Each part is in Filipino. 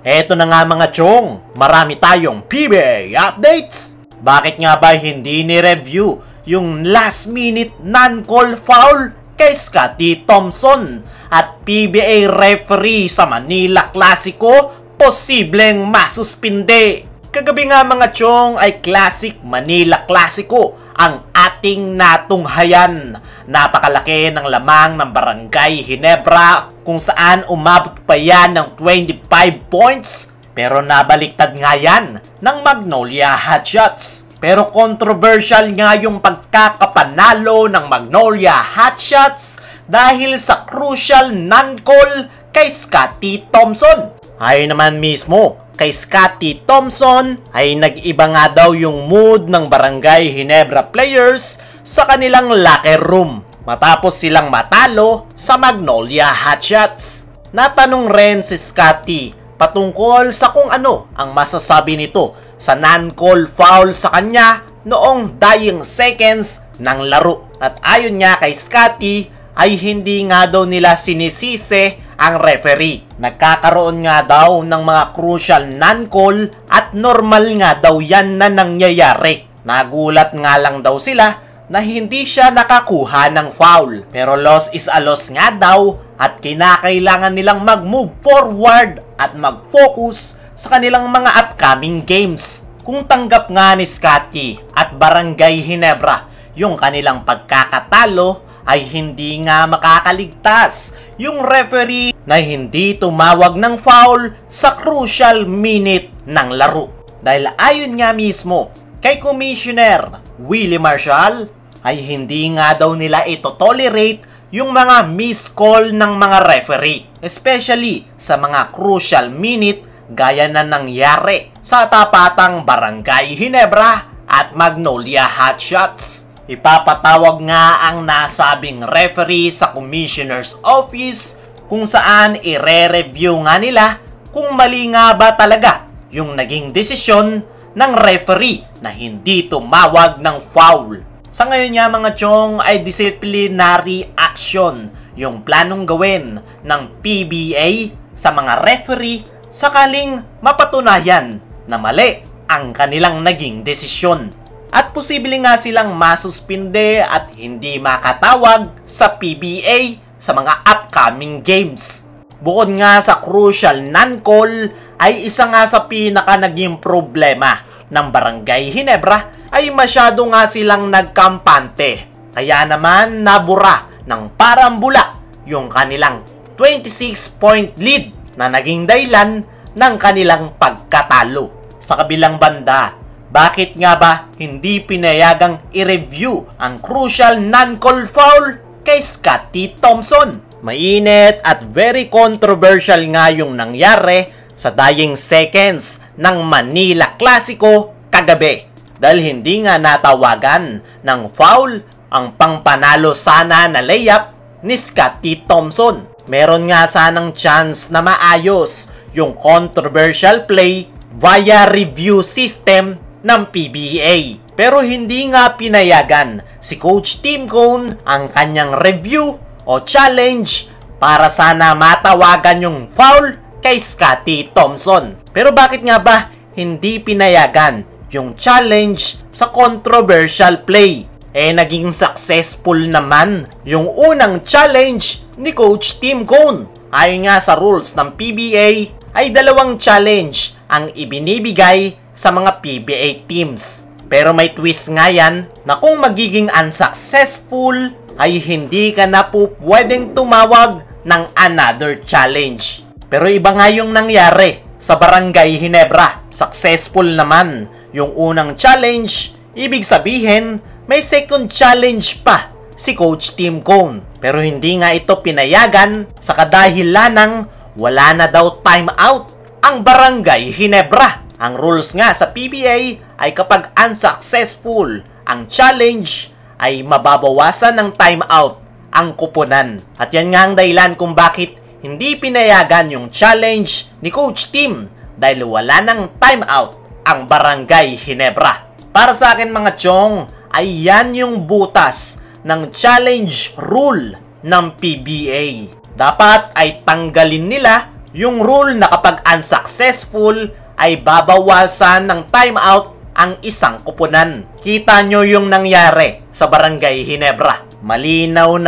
Eto na nga mga chong, marami tayong PBA updates. Bakit nga ba hindi ni-review yung last minute non-call foul kay Scottie Thompson at PBA referee sa Manila Clasico posibleng masuspinde? Kagabi nga mga chong ay Classic Manila Clasico ang ating natunghayan. Napakalaki ng lamang ng Barangay Ginebra kung saan umabot pa yan ng 25 points. Pero nabaliktad nga yan ng Magnolia Hotshots. Pero controversial nga yung pagkakapanalo ng Magnolia Hotshots dahil sa crucial non-call kay Scottie Thompson. Ayon naman mismo kay Scottie Thompson ay nag-iba nga daw yung mood ng Barangay Ginebra players sa kanilang locker room matapos silang matalo sa Magnolia Hotshots. Natanong rin si Scottie patungkol sa kung ano ang masasabi nito sa non-call foul sa kanya noong dying seconds ng laro. At ayon niya kay Scottie ay hindi nga daw nila sinisisi ang referee. Nagkakaroon nga daw ng mga crucial non-call at normal nga daw yan na nangyayari. Nagulat nga lang daw sila na hindi siya nakakuha ng foul. Pero loss is a loss nga daw at kinakailangan nilang mag-move forward at mag-focus sa kanilang mga upcoming games. Kung tanggap nga ni Scottie at Barangay Ginebra yung kanilang pagkakatalo, ay hindi nga makakaligtas yung referee na hindi tumawag ng foul sa crucial minute ng laro. Dahil ayon nga mismo kay Commissioner Willie Marshall ay hindi nga daw nila ito tolerate yung mga missed call ng mga referee, especially sa mga crucial minute gaya na nangyari sa tapatang Barangay Ginebra at Magnolia Hotshots. Ipapatawag nga ang nasabing referee sa Commissioner's Office kung saan ire-review nga nila kung mali nga ba talaga yung naging desisyon ng referee na hindi tumawag ng foul. Sa ngayon nga mga chong ay disciplinary action yung planong gawin ng PBA sa mga referee sakaling mapatunayan na mali ang kanilang naging desisyon. At posible nga silang masuspinde at hindi makatawag sa PBA sa mga upcoming games. Bukod nga sa crucial non-call ay isa nga sa pinaka naging problema ng Barangay Ginebra ay masyado nga silang nagkampante. Kaya naman nabura ng parambula yung kanilang 26-point lead na naging dahilan ng kanilang pagkatalo. Sa kabilang banda, bakit nga ba hindi pinayagang i-review ang crucial non-call foul kay Scottie Thompson? Mainit at very controversial nga yung nangyari sa dying seconds ng Manila Clasico kagabi. Dahil hindi nga natawagan ng foul ang pangpanalo sana na layup ni Scottie Thompson. Meron nga sanang chance na maayos yung controversial play via review system ng PBA. Pero hindi nga pinayagan si Coach Tim Cone ang kanyang review o challenge para sana matawagan yung foul kay Scottie Thompson. Pero bakit nga ba hindi pinayagan yung challenge sa controversial play? Naging successful naman yung unang challenge ni Coach Tim Cone. Ayon nga sa rules ng PBA ay dalawang challenge ang ibinibigay sa mga PBA teams. Pero may twist nga yan na kung magiging unsuccessful ay hindi ka na po pwedeng tumawag ng another challenge. Pero iba nga yung nangyari sa Barangay Ginebra. Successful naman yung unang challenge, ibig sabihin may second challenge pa si Coach Tim Cone. Pero hindi nga ito pinayagan sa kadahilanang wala na daw timeout ang Barangay Ginebra. Ang rules nga sa PBA ay kapag unsuccessful ang challenge ay mababawasan ng timeout ang kuponan. At yan nga ang dahilan kung bakit hindi pinayagan yung challenge ni Coach Tim dahil wala ng timeout ang Barangay Ginebra. Para sa akin mga chong ay yan yung butas ng challenge rule ng PBA. Dapat ay tanggalin nila yung rule na kapag unsuccessful ay babawasan ng timeout ang isang kupunan. Kita nyo yung nangyari sa Barangay Ginebra. Malinaw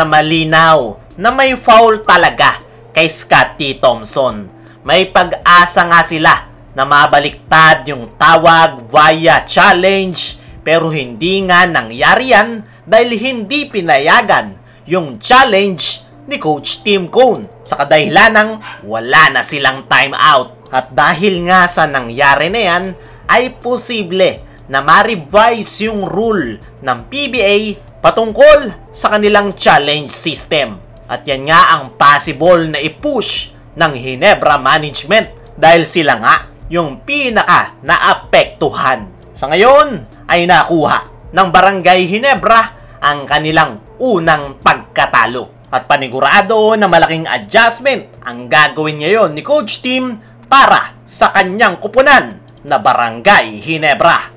na may foul talaga kay Scottie Thompson. May pag-asa nga sila na mabaliktad yung tawag via challenge, pero hindi nga nangyari yan dahil hindi pinayagan yung challenge ni Coach Tim Cone sa kadahilanang wala na silang timeout. At dahil nga sa nangyari na yan, ay posible na ma-revise yung rule ng PBA patungkol sa kanilang challenge system. At yan nga ang possible na i-push ng Ginebra management dahil sila nga yung pinaka naapektuhan. Sa ngayon ay nakuha ng Barangay Ginebra ang kanilang unang pagkatalo. At panigurado na malaking adjustment ang gagawin ngayon ni Coach Tim para sa kanyang kupunan na Barangay Ginebra.